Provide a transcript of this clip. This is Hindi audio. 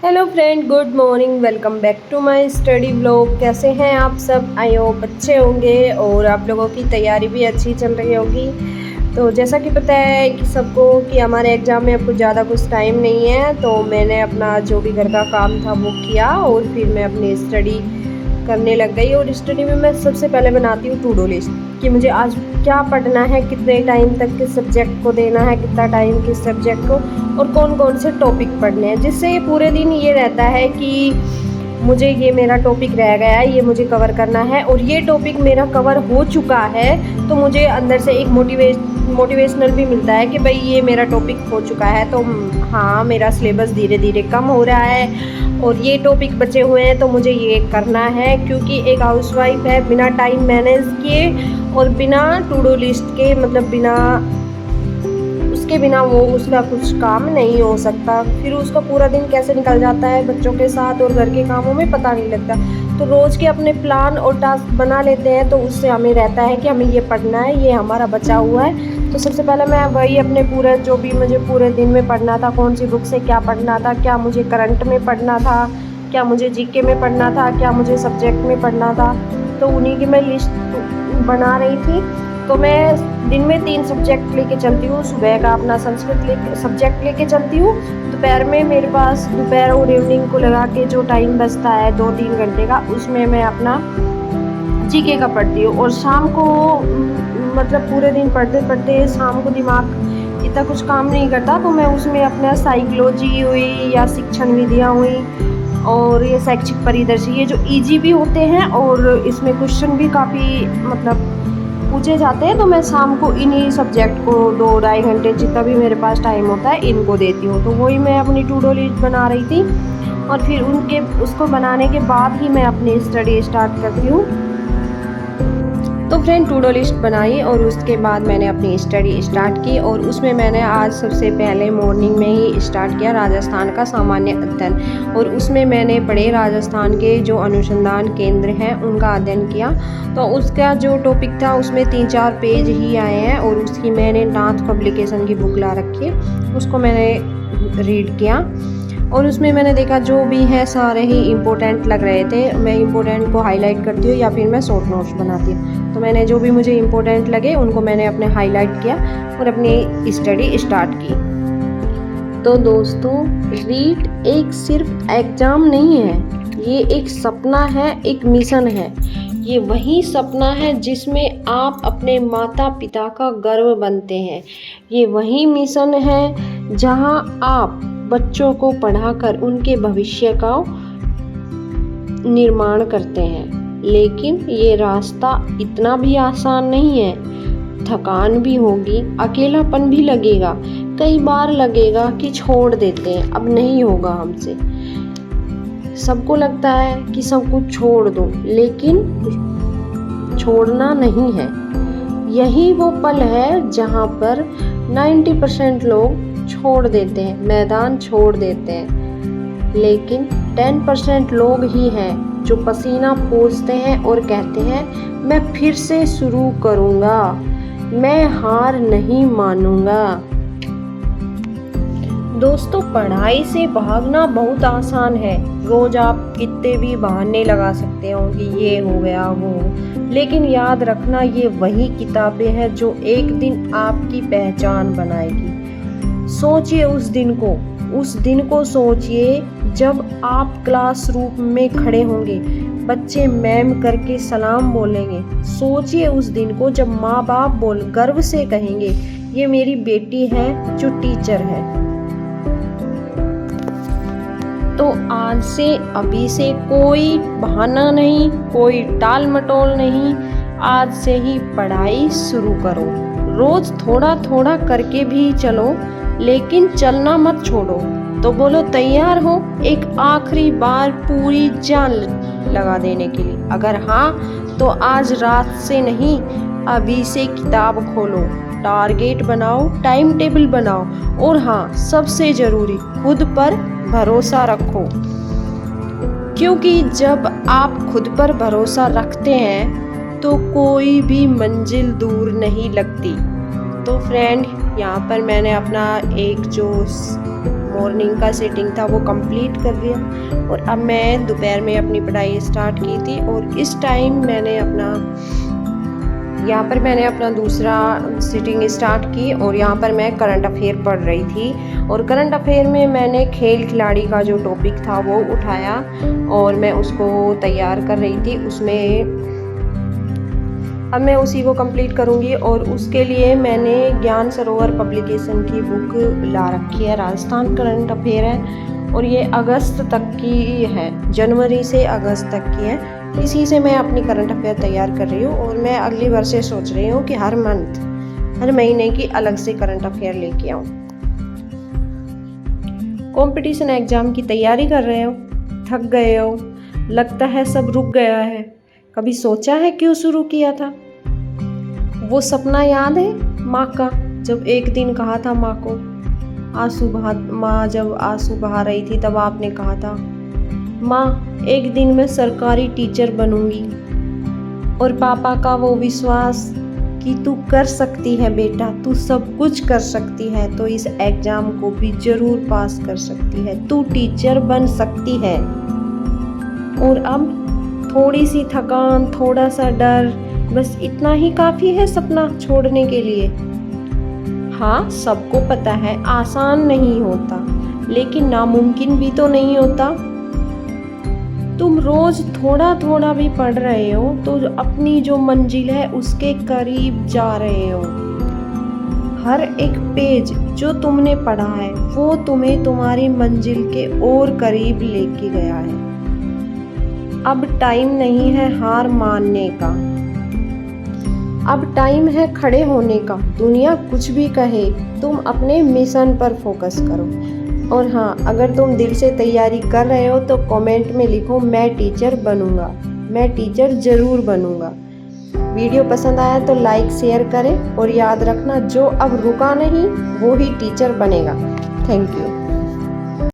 Hello friend, good morning. Welcome back to my study vlog. कैसे हैं आप सब? आई होप अच्छे होंगे और आप लोगों की तैयारी भी अच्छी चल रही होगी। तो जैसा कि पता है कि सबको कि हमारे एग्ज़ाम में अब कुछ ज़्यादा कुछ टाइम नहीं है, तो मैंने अपना जो भी घर का काम था वो किया और फिर मैं अपनी स्टडी करने लग गई। और स्टडी में मैं सबसे पहले बनाती हूँ टू डू लिस्ट कि मुझे आज क्या पढ़ना है, कितने टाइम तक किस सब्जेक्ट को देना है, कितना टाइम किस सब्जेक्ट को, और कौन कौन से टॉपिक पढ़ने हैं। जिससे पूरे दिन ये रहता है कि मुझे ये मेरा टॉपिक रह गया है, ये मुझे कवर करना है, और ये टॉपिक मेरा कवर हो चुका है तो मुझे अंदर से एक मोटिवेशनल भी मिलता है कि भाई ये मेरा टॉपिक हो चुका है, तो हाँ मेरा सिलेबस धीरे धीरे कम हो रहा है और ये टॉपिक बचे हुए हैं तो मुझे ये करना है। क्योंकि एक हाउसवाइफ है, बिना टाइम मैनेज किए और बिना टू डू लिस्ट के, मतलब उसके बिना वो उसका कुछ काम नहीं हो सकता। फिर उसका पूरा दिन कैसे निकल जाता है बच्चों के साथ और घर के कामों में पता नहीं लगता। तो रोज़ के अपने प्लान और टास्क बना लेते हैं, तो उससे हमें रहता है कि हमें ये पढ़ना है, ये हमारा बचा हुआ है। तो सबसे पहले मैं वही अपने पूरे जो भी मुझे पूरे दिन में पढ़ना था, कौन सी बुक से क्या पढ़ना था, क्या मुझे करंट में पढ़ना था, क्या मुझे जीके में पढ़ना था, क्या मुझे सब्जेक्ट में पढ़ना था, तो उन्हीं की मैं लिस्ट बना रही थी। तो मैं दिन में 3 सब्जेक्ट लेके चलती हूँ। सुबह का अपना संस्कृत सब्जेक्ट लेके चलती हूँ। दोपहर में मेरे पास दोपहर और इवनिंग को लगा के जो टाइम बचता है 2-3 घंटे का, उसमें मैं अपना जीके का पढ़ती हूँ। और शाम को मतलब पूरे दिन पढ़ते पढ़ते शाम को दिमाग इतना कुछ काम नहीं करता, तो मैं उसमें अपना साइकोलॉजी हुई या शिक्षण विधियाँ हुई और ये शैक्षिक परिदर्शी, ये जो ईजी भी होते हैं और इसमें क्वेश्चन भी काफ़ी मतलब पूछे जाते हैं, तो मैं शाम को इन्हीं सब्जेक्ट को 2-2.5 घंटे जितना भी मेरे पास टाइम होता है इनको देती हूँ। तो वही मैं अपनी टू डू लिस्ट बना रही थी और फिर उसको बनाने के बाद ही मैं अपनी स्टडी स्टार्ट करती हूँ। तो फ्रेंड, टू डू लिस्ट बनाई और उसके बाद मैंने अपनी स्टडी स्टार्ट की। और उसमें मैंने आज सबसे पहले मॉर्निंग में ही स्टार्ट किया राजस्थान का सामान्य अध्ययन। और उसमें मैंने पढ़े राजस्थान के जो अनुसंधान केंद्र हैं उनका अध्ययन किया। तो उसका जो टॉपिक था उसमें 3-4 पेज ही आए हैं और उसकी मैंने नाथ पब्लिकेशन की बुक ला रखी है, उसको मैंने रीड किया। और उसमें मैंने देखा जो भी है सारे ही इम्पोर्टेंट लग रहे थे। मैं इम्पोर्टेंट को हाईलाइट करती हूँ या फिर मैं शॉर्ट नोट्स बनाती हूँ। तो मैंने जो भी मुझे इम्पोर्टेंट लगे उनको मैंने अपने हाईलाइट किया और अपनी स्टडी स्टार्ट की। तो दोस्तों, रीट एक सिर्फ एग्ज़ाम नहीं है, ये एक सपना है, एक मिशन है। ये वही सपना है जिसमें आप अपने माता पिता का गर्व बनते हैं। ये वही मिशन है जहां आप बच्चों को पढ़ाकर उनके भविष्य का निर्माण करते हैं। लेकिन ये रास्ता इतना भी आसान नहीं है। थकान भी होगी, अकेलापन भी लगेगा, कई बार लगेगा कि छोड़ देते हैं, अब नहीं होगा हमसे। सबको लगता है कि सब कुछ छोड़ दो, लेकिन छोड़ना नहीं है। यही वो पल है जहाँ पर 90% लोग छोड़ देते हैं, मैदान छोड़ देते हैं। लेकिन 10% लोग ही हैं जो पसीना पोंछते हैं और कहते हैं मैं फिर से शुरू करूँगा, मैं हार नहीं मानूंगा। दोस्तों, पढ़ाई से भागना बहुत आसान है। रोज आप कितने भी बहाने लगा सकते हो कि ये हो गया वो, लेकिन याद रखना ये वही किताबें हैं जो एक दिन आपकी पहचान बनाएगी। सोचिए उस दिन को सोचिए जब आप क्लासरूम में खड़े होंगे, बच्चे मैम करके सलाम बोलेंगे। सोचिए उस दिन को जब माँ बाप गर्व से कहेंगे ये मेरी बेटी है जो टीचर है। तो आज से, अभी से कोई बहाना नहीं, कोई टाल मटोल नहीं। आज से ही पढ़ाई शुरू करो। रोज थोड़ा थोड़ा करके भी चलो, लेकिन चलना मत छोड़ो। तो बोलो तैयार हो एक आखिरी बार पूरी जान लगा देने के लिए? अगर हाँ, तो आज रात से नहीं, अभी से किताब खोलो, टारगेट बनाओ, टाइम टेबल बनाओ, और हाँ सबसे ज़रूरी खुद पर भरोसा रखो। क्योंकि जब आप खुद पर भरोसा रखते हैं तो कोई भी मंजिल दूर नहीं लगती। तो फ्रेंड, यहाँ पर मैंने अपना एक जो मॉर्निंग का सेटिंग था वो कंप्लीट कर दिया और अब मैं दोपहर में अपनी पढ़ाई स्टार्ट की थी। और इस टाइम मैंने अपना दूसरा सिटिंग स्टार्ट की और यहाँ पर मैं करंट अफेयर पढ़ रही थी। और करंट अफेयर में मैंने खेल खिलाड़ी का जो टॉपिक था वो उठाया और मैं उसको तैयार कर रही थी। अब मैं उसी को कंप्लीट करूँगी और उसके लिए मैंने ज्ञान सरोवर पब्लिकेशन की बुक ला रखी है। राजस्थान करंट अफेयर है और ये अगस्त तक की है, जनवरी से अगस्त तक की है। इसी से मैं अपनी करंट अफेयर तैयार कर रही हूँ और मैं अगली बार से सोच रही हूँ कि हर महीने की अलग से करंट अफेयर लेके आऊँ। कंपटीशन एग्जाम की तैयारी कर रहे हो, थक गए हो, लगता है सब रुक गया है, कभी सोचा है क्यों शुरू किया था? वो सपना याद है माँ का, जब एक दिन कहा था माँ को, माँ जब आंसू बहा रही थी तब आपने कहा था, माँ एक दिन मैं सरकारी टीचर बनूंगी। और पापा का वो विश्वास कि तू कर सकती है बेटा, तू सब कुछ कर सकती है, तो इस एग्जाम को भी जरूर पास कर सकती है, तू टीचर बन सकती है। और अब थोड़ी सी थकान, थोड़ा सा डर, बस इतना ही काफ़ी है सपना छोड़ने के लिए। हाँ, सबको पता है आसान नहीं होता, लेकिन नामुमकिन भी तो नहीं होता। तुम रोज थोड़ा थोड़ा भी पढ़ रहे हो तो अपनी जो मंजिल है उसके करीब जा रहे हो। हर एक पेज जो तुमने पढ़ा है वो तुम्हें तुम्हारी मंजिल के और करीब लेके गया है। अब टाइम नहीं है हार मानने का, अब टाइम है खड़े होने का। दुनिया कुछ भी कहे, तुम अपने मिशन पर फोकस करो। और हाँ, अगर तुम दिल से तैयारी कर रहे हो तो कमेंट में लिखो मैं टीचर बनूंगा, मैं टीचर ज़रूर बनूंगा। वीडियो पसंद आया तो लाइक शेयर करें और याद रखना जो अब रुका नहीं वो ही टीचर बनेगा। Thank you.